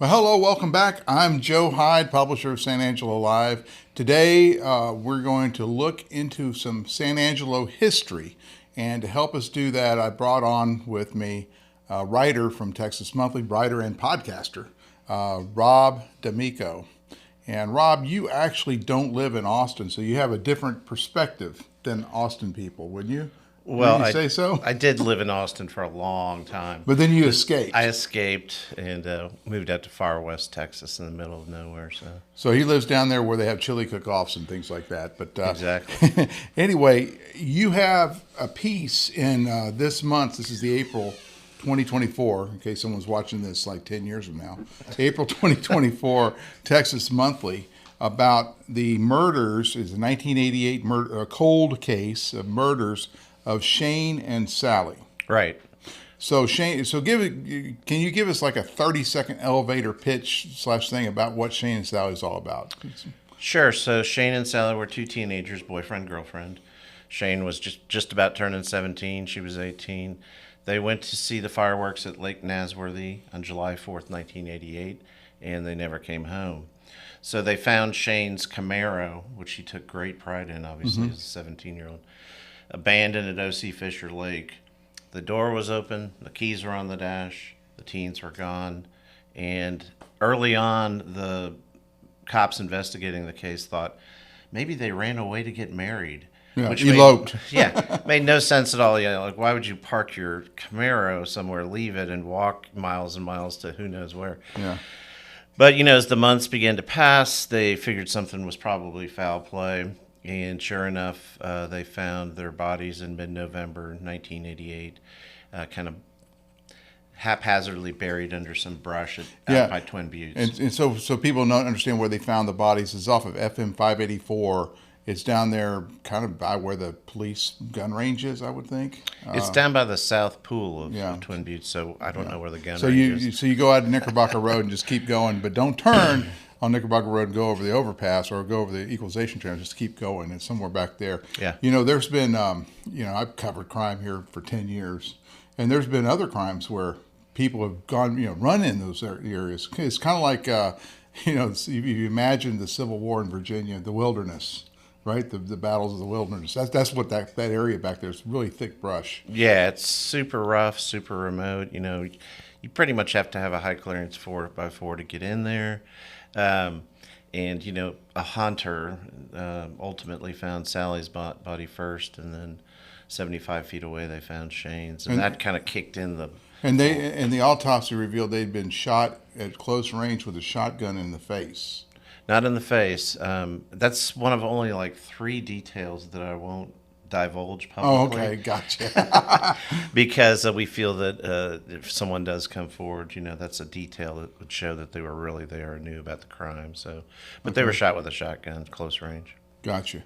Well, hello, welcome back. I'm Joe Hyde, publisher of San Angelo Live. Today, we're going to look into some San Angelo history. And to help us do that, I brought on with me a writer from Texas Monthly, writer and podcaster, Rob D'Amico. And Rob, you actually don't live in Austin, so you have a different perspective than Austin people, wouldn't you? Well, Would you say so? I did live in Austin for a long time. But then you escaped. I escaped and moved out to far west Texas in the middle of nowhere. So he lives down there where they have chili cook-offs and things like that. But Exactly. Anyway, you have a piece in this month. This is the April 2024, in case someone's watching this like 10 years from now. April 2024 Texas Monthly about the murders. Is a 1988 cold case of murders of Shane and Sally. Right. So Shane, can you give us like a 30-second elevator pitch / thing about what Shane and Sally is all about? Sure. So Shane and Sally were two teenagers, boyfriend, girlfriend. Shane was just about turning 17. She was 18. They went to see the fireworks at Lake Nasworthy on July 4th, 1988, and they never came home. So they found Shane's Camaro, which he took great pride in, obviously, as a 17-year-old, abandoned at O.C. Fisher Lake. The door was open, the keys were on the dash, the teens were gone, and early on, the cops investigating the case thought maybe they ran away to get married. Yeah, which eloped. made no sense at all. Like, why would you park your Camaro somewhere, leave it, and walk miles and miles to who knows where? Yeah. But, as the months began to pass, they figured something was probably foul play. And sure enough, they found their bodies in mid-November 1988, kind of haphazardly buried under some brush out by Twin Buttes. And so people don't understand where they found the bodies. It's off of FM 584. It's down there kind of by where the police gun range is, I would think. It's down by the south pool of Twin Buttes, so I don't know where the gun range is. So you go out Knickerbocker Road and just keep going, but don't turn on Knickerbocker Road and go over the overpass or go over the equalization trail. Just keep going. It's somewhere back there. Yeah. There's been, I've covered crime here for 10 years, and there's been other crimes where people have gone, run in those areas. It's kind of like, if you imagine the Civil War in Virginia, the wilderness, right? The battles of the wilderness. That's what that area back there is, really thick brush. Yeah, it's super rough, super remote. You pretty much have to have a high clearance 4x4 to get in there. And, a hunter ultimately found Sally's body first, and then 75 feet away they found Shane's. And that kind of kicked in the... And the autopsy revealed they'd been shot at close range with a shotgun in the face. Not in the face. That's one of only like 3 details that I won't divulge publicly. Oh, okay, gotcha. Because we feel that if someone does come forward, that's a detail that would show that they were really there and knew about the crime. But they were shot with a shotgun, close range. Gotcha.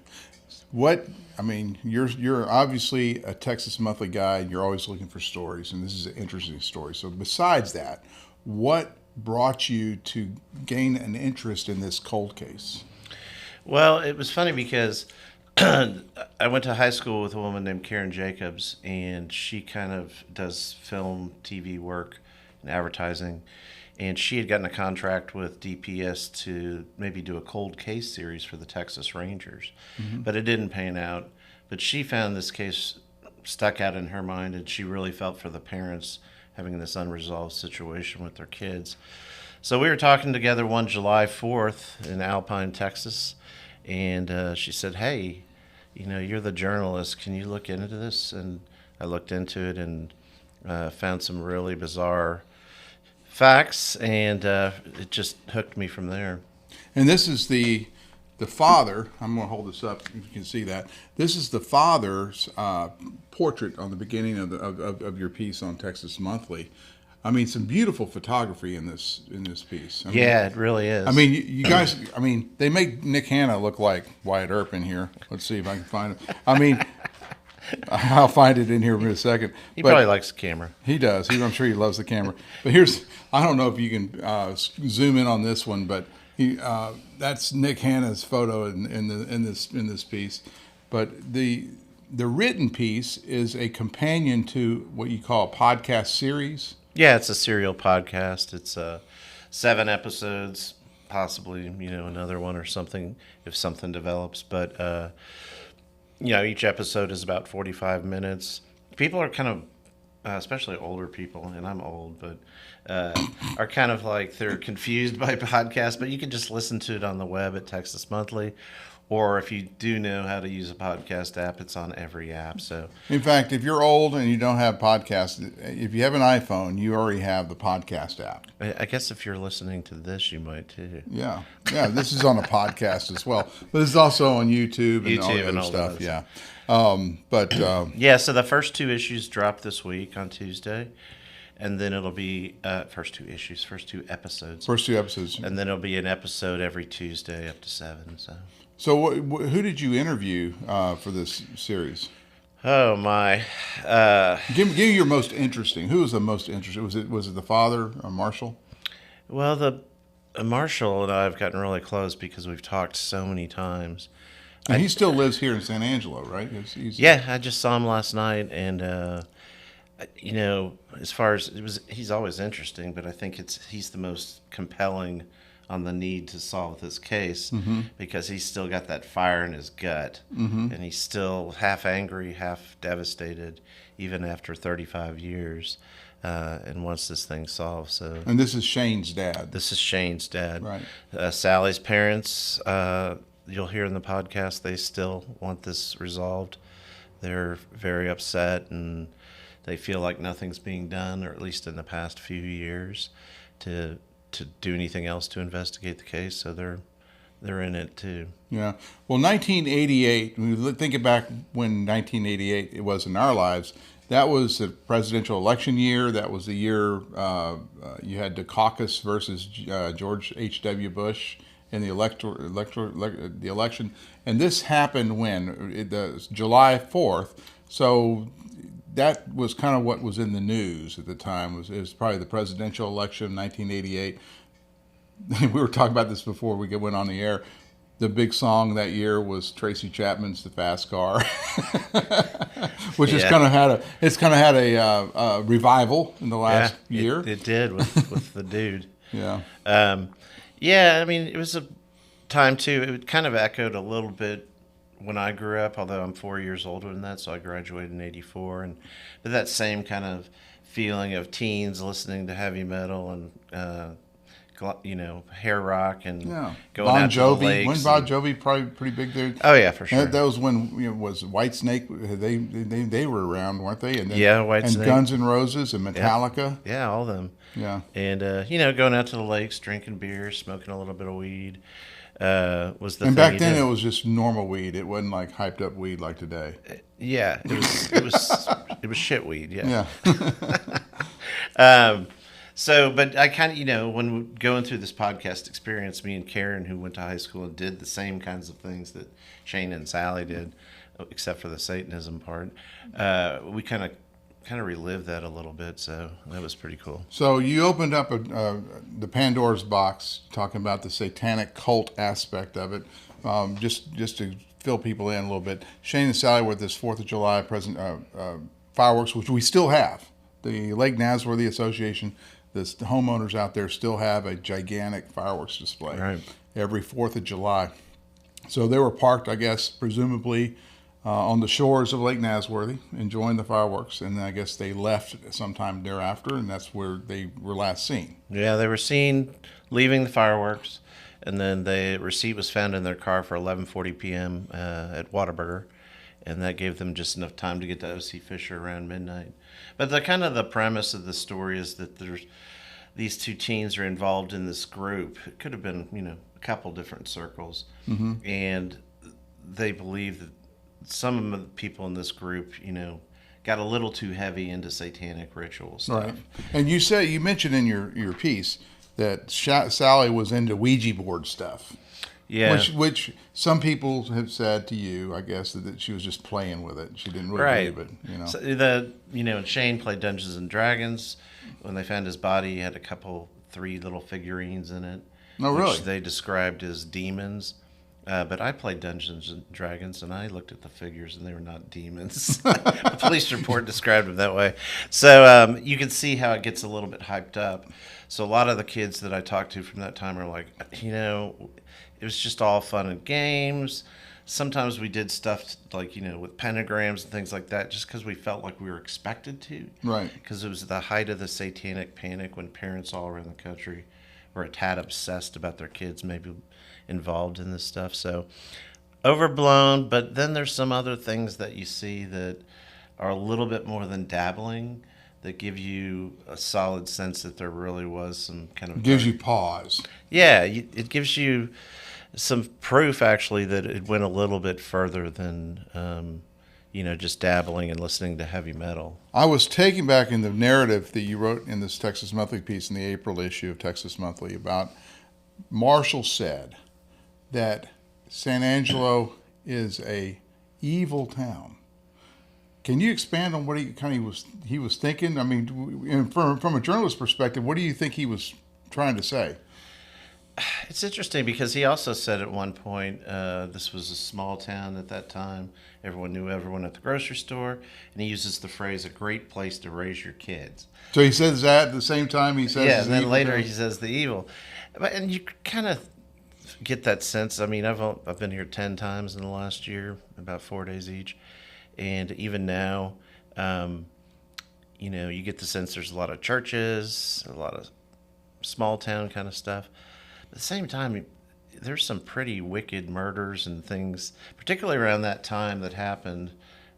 You're obviously a Texas Monthly guy, and you're always looking for stories, and this is an interesting story. So besides that, what brought you to gain an interest in this cold case? Well, it was funny because I went to high school with a woman named Karen Jacobs, and she kind of does film, TV work, and advertising. And she had gotten a contract with DPS to maybe do a cold case series for the Texas Rangers. Mm-hmm. But it didn't pan out. But she found this case stuck out in her mind, and she really felt for the parents having this unresolved situation with their kids. So we were talking together one July 4th in Alpine, Texas, and she said, hey, you're the journalist. Can you look into this? And I looked into it and found some really bizarre facts, and it just hooked me from there. And this is the father. I'm going to hold this up if you can see that. This is the father's portrait on the beginning of your piece on Texas Monthly. Some beautiful photography in this piece. It really is. You guys. They make Nick Hanna look like Wyatt Earp in here. Let's see if I can find it. I'll find it in here in a second. He probably likes the camera. He does. I'm sure he loves the camera. But I don't know if you can zoom in on this one, but that's Nick Hanna's photo in this piece. But the written piece is a companion to what you call a podcast series. Yeah, it's a serial podcast. It's 7 episodes, possibly, another one or something if something develops. But, each episode is about 45 minutes. People are kind of, especially older people, and I'm old, but are kind of like they're confused by podcasts, but you can just listen to it on the web at Texas Monthly. Or if you do know how to use a podcast app, it's on every app. So, in fact, if you're old and you don't have podcasts, if you have an iPhone, you already have the podcast app. I guess if you're listening to this, you might too. Yeah. This is on a podcast as well, but it's also on YouTube and all the other stuff. Those. Yeah. So the first 2 issues drop this week on Tuesday. And then it'll be first 2 episodes. First 2 episodes. And then it'll be an episode every Tuesday up to 7. So who did you interview for this series? Oh my! Give me your most interesting. Who was the most interesting? Was it the father, Marshall? Well, the Marshall and I have gotten really close because we've talked so many times. And he still lives here in San Angelo, right? Yeah, I just saw him last night, and as far as he's always interesting, but I think he's the most compelling on the need to solve this case because he's still got that fire in his gut, and he's still half angry, half devastated, even after 35 years, and wants this thing solved. So, and this is Shane's dad. This is Shane's dad. Right. Sally's parents, you'll hear in the podcast, they still want this resolved. They're very upset, and they feel like nothing's being done, or at least in the past few years, to do anything else to investigate the case. So they're in it too. Yeah. Well, 1988. When we think back when 1988 it was in our lives, that was the presidential election year. That was the year you had Dukakis versus George H.W. Bush in the the election, and this happened when July 4th. So that was kind of what was in the news at the time. It was probably the presidential election of 1988. We were talking about this before we went on the air. The big song that year was Tracy Chapman's "The Fast Car," which has kind of had a revival in the last year. It did with the dude. Yeah. I mean, it was a time too. It kind of echoed a little bit when I grew up, although I'm 4 years older than that, so I graduated in '84, but that same kind of feeling of teens listening to heavy metal and hair rock and going Bon out Jovi. to the lakes. When Bon Jovi probably pretty big there. Oh yeah, for sure. That was when was Whitesnake. They were around, weren't they? And then, Whitesnane. And Guns N' Roses and Metallica. Yeah, all of them. Yeah. And going out to the lakes, drinking beer, smoking a little bit of weed. Was the and thing back then it was just normal weed. It wasn't like hyped up weed like today. Yeah, it was shit weed. Yeah. But I kind of when going through this podcast experience, me and Karen, who went to high school and did the same kinds of things that Shane and Sally did, except for the Satanism part, we kind of relived that a little bit. So that was pretty cool. So you opened up the Pandora's box, talking about the Satanic Cult aspect of it, just to fill people in a little bit. Shane and Sally were this 4th of July fireworks, which we still have. The Lake Nasworthy Association, the homeowners out there still have a gigantic fireworks display every 4th of July. So they were parked, I guess, presumably on the shores of Lake Nasworthy, enjoying the fireworks, and I guess they left sometime thereafter, and that's where they were last seen. Yeah, they were seen leaving the fireworks, and then the receipt was found in their car for 11:40 p.m. At Whataburger, and that gave them just enough time to get to O.C. Fisher around midnight. But the premise of the story is that these 2 teens are involved in this group. It could have been, a couple different circles, and they believe that some of the people in this group, got a little too heavy into satanic ritual stuff. Right. And you mentioned in your piece that Sally was into Ouija board stuff. Yeah. Which some people have said to you, I guess, that she was just playing with it. She didn't really believe it. So Shane played Dungeons and Dragons. When they found his body, he had 3 little figurines in it. Oh, really? Which they described as demons. But I played Dungeons and Dragons, and I looked at the figures, and they were not demons. The police report described them that way. So you can see how it gets a little bit hyped up. So a lot of the kids that I talked to from that time are like, it was just all fun and games. Sometimes we did stuff like, with pentagrams and things like that just because we felt like we were expected to. Right. Because it was the height of the satanic panic when parents all around the country were a tad obsessed about their kids maybe involved in this stuff. So overblown, but then there's some other things that you see that are a little bit more than dabbling that give you a solid sense that there really was some kind of... Gives you pause. Yeah, it gives you some proof, actually, that it went a little bit further than, just dabbling and listening to heavy metal. I was taken back in the narrative that you wrote in this Texas Monthly piece in the April issue of Texas Monthly about Marshall said that San Angelo is a evil town. Can you expand on what he was thinking? I mean, from a journalist perspective, what do you think he was trying to say? It's interesting because he also said at one point this was a small town at that time. Everyone knew everyone at the grocery store, and he uses the phrase "a great place to raise your kids." So he says that at the same time he says, yeah, and then later he says the evil, and you kind of get that sense. I mean, I've been here 10 times in the last year, about 4 days each, and even now, you get the sense there's a lot of churches, a lot of small town kind of stuff. At the same time, there's some pretty wicked murders and things, particularly around that time that happened.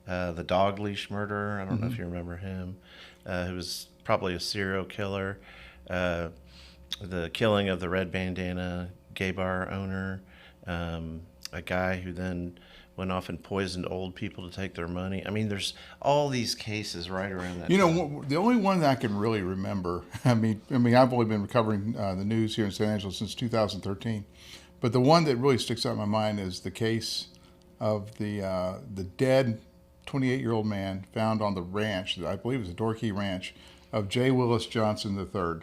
The dog leash murderer, I don't know if you remember him, who was probably a serial killer. The killing of the red bandana gay bar owner, a guy who then went off and poisoned old people to take their money. I mean, there's all these cases right around that time. The only one that I can really remember, I mean, I've only been covering the news here in San Angelo since 2013, but the one that really sticks out in my mind is the case of the dead 28-year-old man found on the ranch, I believe it was a Dorkey Ranch, of J. Willis Johnson III.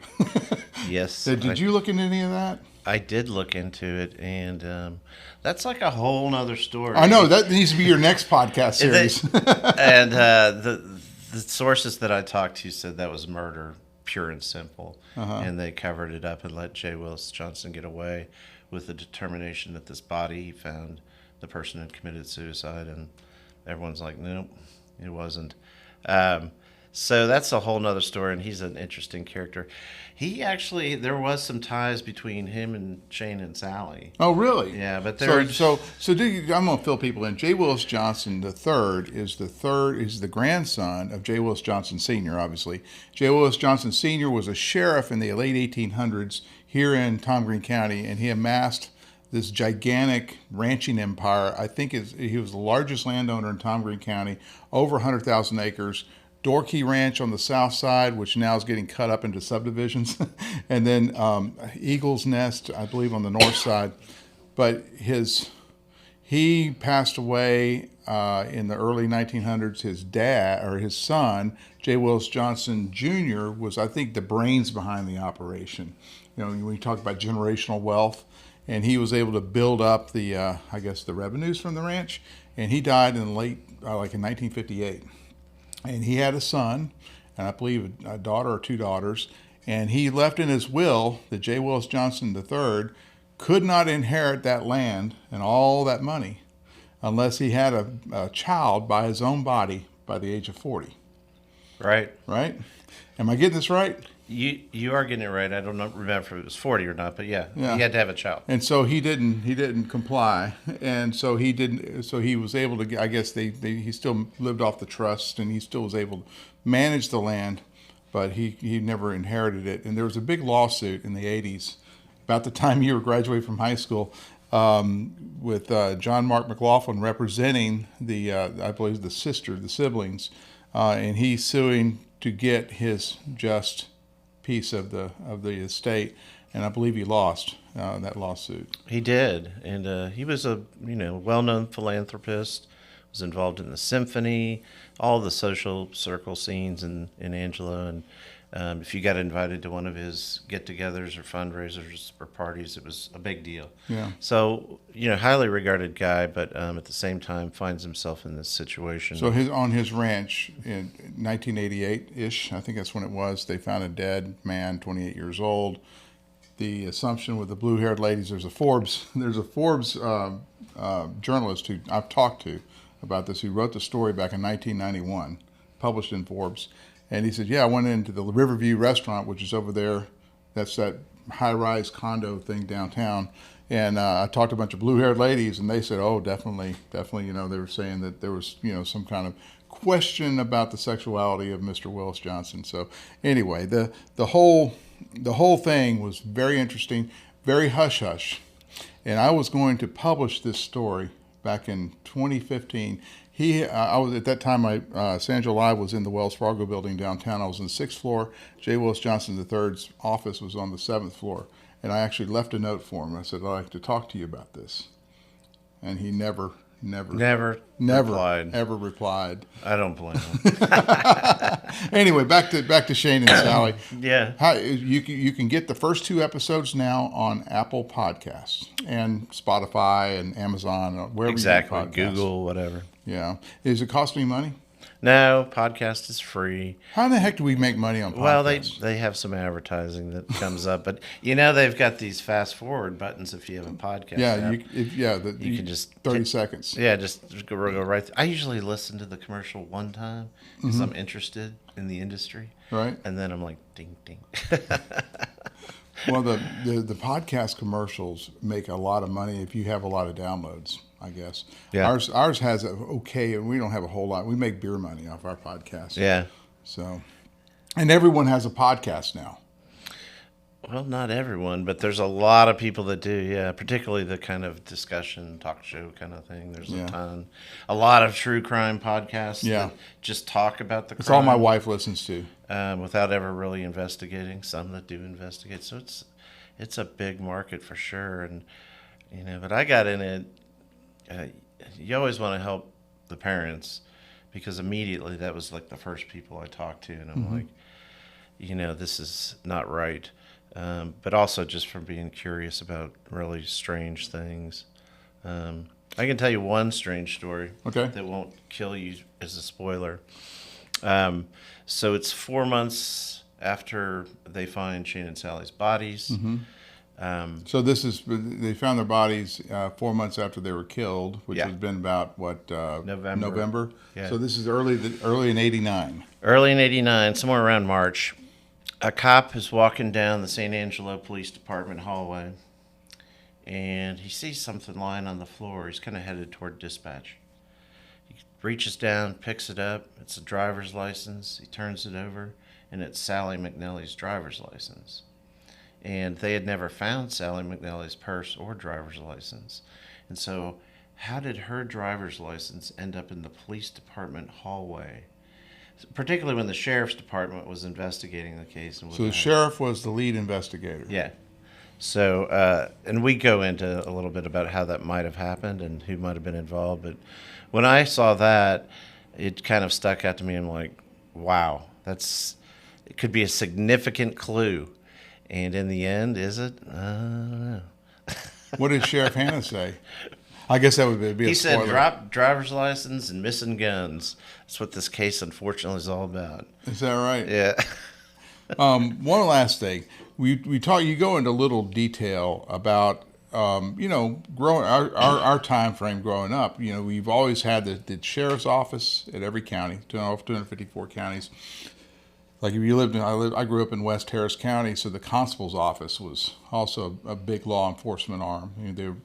Yes. Did you look into any of that? I did look into it, and that's like a whole nother story. I know, that needs to be your next podcast series. And the sources that I talked to said that was murder, pure and simple. And they covered it up and let J. Willis Johnson get away with the determination that this body he found, the person had committed suicide, and everyone's like, nope, it wasn't. So that's a whole nother story, and he's an interesting character. There was some ties between him and Shane and Sally. Oh, really? Yeah, but I'm going to fill people in. J. Willis Johnson III is the grandson of J. Willis Johnson Sr., obviously. J. Willis Johnson Sr. was a sheriff in the late 1800s here in Tom Green County, and he amassed this gigantic ranching empire. I think he was the largest landowner in Tom Green County, over 100,000 acres. Dorkey Ranch on the south side, which now is getting cut up into subdivisions, and then Eagle's Nest, I believe, on the north side. But he passed away in the early 1900s. His son, J. Willis Johnson Jr., was, I think, the brains behind the operation. When you talk about generational wealth, and he was able to build up the revenues from the ranch. And he died in late, in 1958. And he had a son, and I believe a daughter or two daughters, and he left in his will that J. Willis Johnson III could not inherit that land and all that money unless he had a child by his own body by the age of 40. Right. Right? Am I getting this right? You are getting it right. I don't remember if it was 40 or not, but yeah, he had to have a child. And so he didn't comply, and so he didn't. So he was able to. I guess he still lived off the trust, and he still was able to manage the land, but he never inherited it. And there was a big lawsuit in the 80s, about the time you were graduating from high school, with John Mark McLaughlin representing I believe the siblings, and he's suing to get his just piece of the estate, and I believe he lost that lawsuit. He did, and he was a well-known philanthropist. Was involved in the symphony, all the social circle scenes in Angelo, and If you got invited to one of his get-togethers or fundraisers or parties, it was a big deal. Yeah. So, highly regarded guy, but at the same time finds himself in this situation. So on his ranch in 1988-ish, I think that's when it was, they found a dead man, 28 years old. The assumption with the blue-haired ladies, there's a Forbes journalist who I've talked to about this, who wrote the story back in 1991, published in Forbes. And he said, yeah, I went into the Riverview restaurant, which is over there. That's that high-rise condo thing downtown. And I talked to a bunch of blue-haired ladies, and they said, oh, definitely. They were saying that there was, some kind of question about the sexuality of Mr. Willis Johnson. So anyway, the whole thing was very interesting, very hush-hush. And I was going to publish this story back in 2015. I was at that time. San Angelo Live was in the Wells Fargo building downtown. I was on the 6th floor. J. Willis Johnson III's office was on the 7th floor, and I actually left a note for him. I said, I'd like to talk to you about this, and he never replied. ever replied. I don't blame him. Anyway, back to Shane and Sally. Yeah. You can get the first 2 episodes now on Apple Podcasts and Spotify and Amazon, wherever exactly. you get podcasts. Google, whatever. Yeah. Is it costing me money? No, podcast is free. How in the heck do we make money on podcasts? Well, they have some advertising that comes up, but they've got these fast forward buttons if you have a podcast. Yeah, you can just 30 seconds. Yeah, just go right. I usually listen to the commercial one time because I'm interested in the industry, right? And then I'm like, ding, ding. Well, the podcast commercials make a lot of money if you have a lot of downloads, I guess. Yeah. Ours has and we don't have a whole lot. We make beer money off our podcast. Yeah. So, and everyone has a podcast now. Well, not everyone, but there's a lot of people that do, yeah, particularly the kind of discussion, talk show kind of thing. There's a ton. A lot of true crime podcasts that just talk about the crime. It's all my wife listens to. Without ever really investigating. Some that do investigate. So it's a big market for sure. And, but I got in it. You always want to help the parents because immediately that was like the first people I talked to. And I'm like, this is not right. But also just from being curious about really strange things. I can tell you one strange story that won't kill you as a spoiler. So it's 4 months after they find Shane and Sally's bodies. So they found their bodies 4 months after they were killed, which has been about November. Yeah. So this is early in '89. Early in '89, somewhere around March. A cop is walking down the San Angelo Police Department hallway, and he sees something lying on the floor. He's kind of headed toward dispatch. He reaches down, picks it up. It's a driver's license. He turns it over, and it's Sally McNally's driver's license. And they had never found Sally McNally's purse or driver's license. And so how did her driver's license end up in the police department hallway? Particularly when the sheriff's department was investigating the case. So the sheriff was the lead investigator. Yeah. So, and we go into a little bit about how that might have happened and who might have been involved. But when I saw that, it kind of stuck out to me. I'm like, wow, it could be a significant clue. And in the end, is it? I don't know. What did Sheriff Hanna say? I guess that would be a spoiler. He said drop driver's license and missing guns. That's what this case, unfortunately, is all about. Is that right? Yeah. One last thing. We talk. You go into little detail about growing our time frame growing up. We've always had the sheriff's office at every county, 254 counties. Like if you I grew up in West Harris County, so the constable's office was also a big law enforcement arm.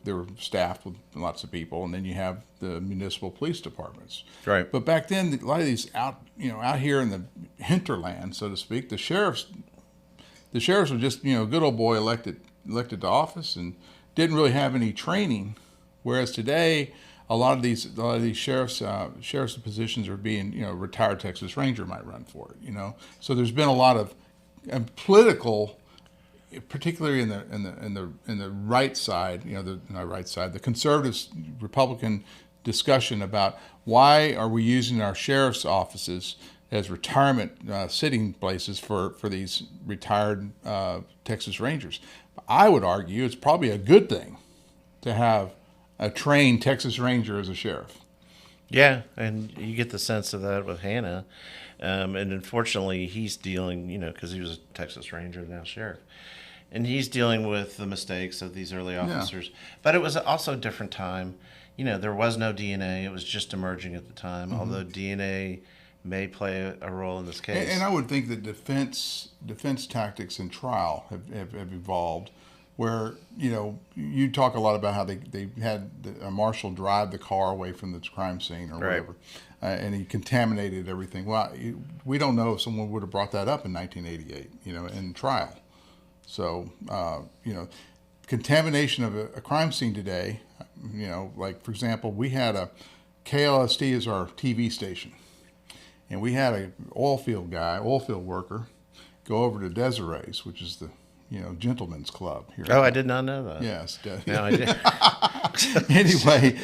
They were staffed with lots of people, and then you have the municipal police departments. Right. But back then, a lot of these out here in the hinterland, so to speak, the sheriffs were just good old boy elected to office and didn't really have any training. Whereas today, a lot of these sheriff's positions are being retired Texas Ranger might run for it. So there's been a lot of political, particularly in the right side, the conservative Republican discussion about why are we using our sheriff's offices as retirement sitting places for these retired Texas Rangers. I would argue it's probably a good thing to have a trained Texas Ranger as a sheriff. Yeah, and you get the sense of that with Hannah. And unfortunately, he's dealing, because he was a Texas Ranger, now sheriff. And he's dealing with the mistakes of these early officers. Yeah. But it was also a different time. There was no DNA. It was just emerging at the time, although DNA may play a role in this case. And I would think that defense tactics in trial have evolved, where, you talk a lot about how they had a marshal drive the car away from the crime scene or whatever, and he contaminated everything. Well, we don't know if someone would have brought that up in 1988, in trial. So, contamination of a crime scene today, like, for example, we had a KLST as our TV station. And we had a oil field worker, go over to Desiree's, which is the, gentleman's club here. Oh, I did not know that. Yes. No, I did. Anyway,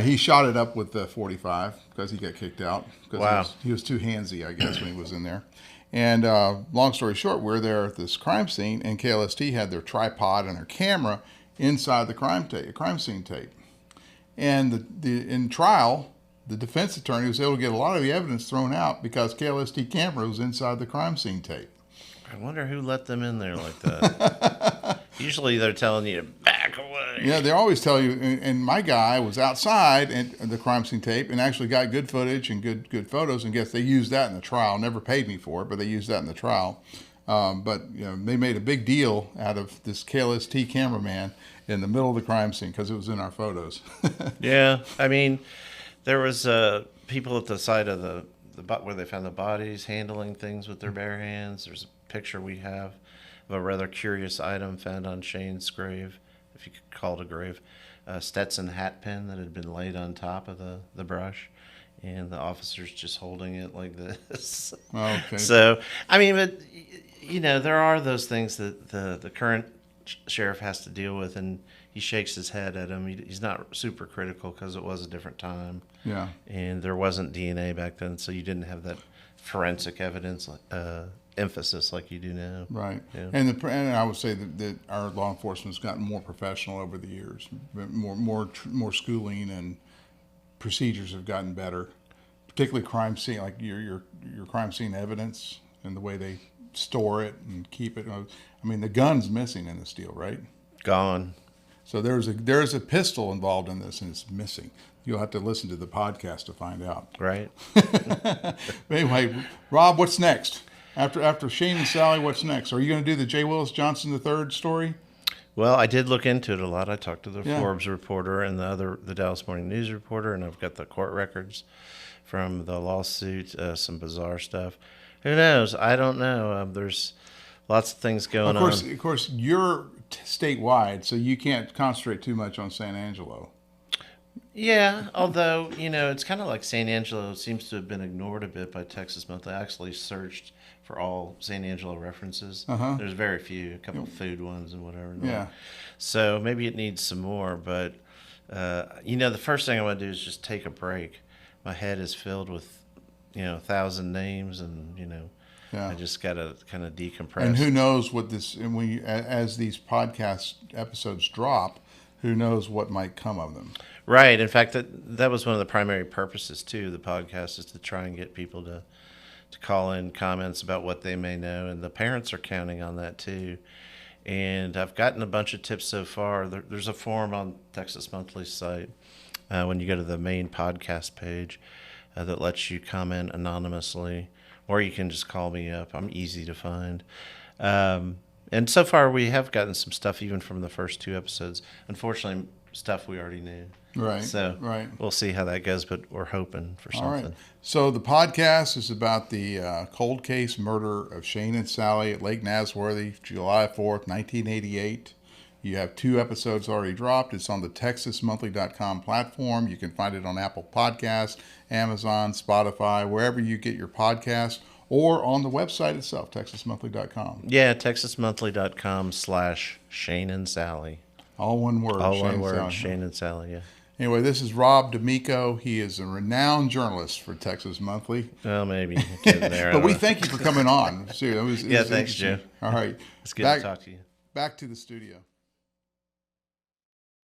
he shot it up with the .45 because he got kicked out. Wow. He was too handsy, I guess, when he was in there. And long story short, we're there at this crime scene, and KLST had their tripod and their camera inside the crime scene tape. And in trial, the defense attorney was able to get a lot of the evidence thrown out because KLST camera was inside the crime scene tape. I wonder who let them in there like that. Usually they're telling you to back away. Yeah, they always tell you. And my guy was outside at the crime scene tape and actually got good footage and good photos. And guess they used that in the trial. Never paid me for it, but they used that in the trial. But they made a big deal out of this KLST cameraman in the middle of the crime scene because it was in our photos. Yeah, I mean, there was people at the side of the where they found the bodies handling things with their bare hands. There's a picture we have of a rather curious item found on Shane's grave, if you could call it a grave, a Stetson hat pin that had been laid on top of the brush, and the officers just holding it like this. Okay. So, I mean, but there are those things that the current sheriff has to deal with, and he shakes his head at him. He's not super critical because it was a different time. Yeah. And there wasn't DNA back then, so you didn't have that forensic evidence emphasis like you do now. Right. Yeah. And I would say that our law enforcement's gotten more professional over the years. More schooling and procedures have gotten better, particularly crime scene, like your crime scene evidence and the way they store it and keep it. I mean, the gun's missing in this deal, right? Gone. So there's a pistol involved in this, and it's missing. You'll have to listen to the podcast to find out. Right. But anyway, Rob, what's next? After Shane and Sally, what's next? Are you going to do the J. Willis Johnson III story? Well, I did look into it a lot. I talked to the Forbes reporter and the Dallas Morning News reporter, and I've got the court records from the lawsuit, some bizarre stuff. Who knows? I don't know. There's lots of things going on. Of course, you're statewide, so you can't concentrate too much on San Angelo. Yeah, although, it's kind of like San Angelo seems to have been ignored a bit by Texas Monthly. I actually searched for all San Angelo references. Uh-huh. There's very few, a couple of food ones and whatever. Yeah. So maybe it needs some more, but, the first thing I want to do is just take a break. My head is filled with, 1,000 names and, Yeah. I just got to kind of decompress. And who knows what this, and as these podcast episodes drop, who knows what might come of them. Right. In fact, that was one of the primary purposes, too, of the podcast, is to try and get people to call in comments about what they may know. And the parents are counting on that, too. And I've gotten a bunch of tips so far. There's a form on Texas Monthly's site when you go to the main podcast page that lets you comment anonymously, or you can just call me up. I'm easy to find. And so far, we have gotten some stuff even from the first 2 episodes. Unfortunately, stuff we already knew. Right. So right. We'll see how that goes, but we're hoping for something. All right. So the podcast is about the cold case murder of Shane and Sally at Lake Nasworthy, July 4th, 1988. You have 2 episodes already dropped. It's on the TexasMonthly.com platform. You can find it on Apple Podcasts, Amazon, Spotify, wherever you get your podcasts, or on the website itself, TexasMonthly.com. Yeah, TexasMonthly.com/Shane and Sally. All one word. All Shane one word, Sally. Shane and Sally, yeah. Anyway, this is Rob D'Amico. He is a renowned journalist for Texas Monthly. Well, maybe. Getting there. But we thank you for coming on. Seriously, it was Thanks, Joe. All right. It's good to talk to you. Back to the studio.